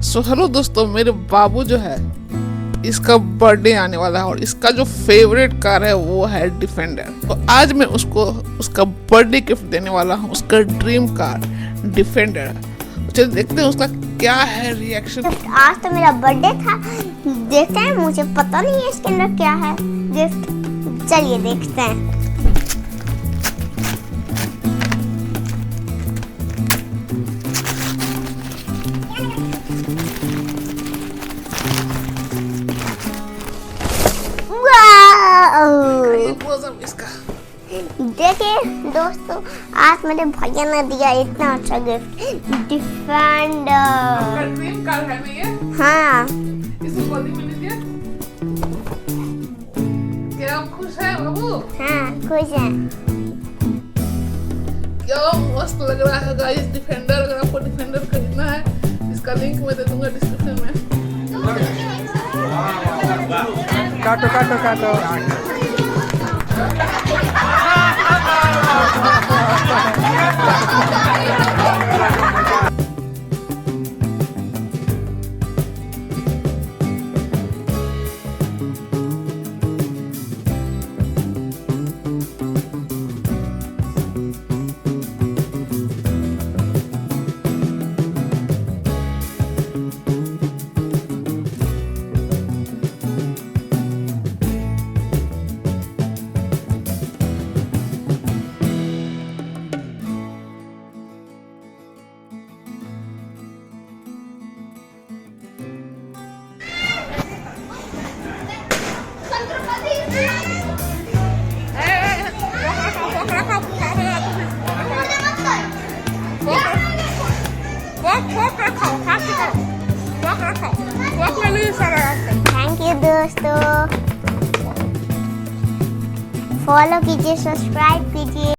So hello दोस्तों, मेरे बाबू जो है इसका बर्थडे आने वाला है और इसका जो फेवरेट कार है वो है डिफेंडर। तो आज मैं उसको उसका बर्थडे गिफ्ट देने वाला हूँ, उसका ड्रीम कार डिफेंडर। तो चलिए देखते हैं उसका क्या है रिएक्शन। आज तो मेरा बर्थडे था, देखते हैं। मुझे पता नहीं है इसके अंदर क्या है गिफ्ट। चलिए देखते हैं। इसका देखिए दोस्तों, आज मेरे भैया ने दिया इतना अच्छा गिफ्ट, डिफेंडर। ड्रीम कार है ना ये? हाँ, इसे बॉडी में दिया। क्या आप खुश हैं बाबू? हाँ खुश है। क्या मस्त लग रहा है गाइस डिफेंडर। अगर आपको डिफेंडर खरीदना है, इसका लिंक मैं दे दूंगा डिस्क्रिप्शन में। काटो काटो काटो। थैंक यू दोस्तों, फॉलो कीजिए, सब्सक्राइब कीजिए।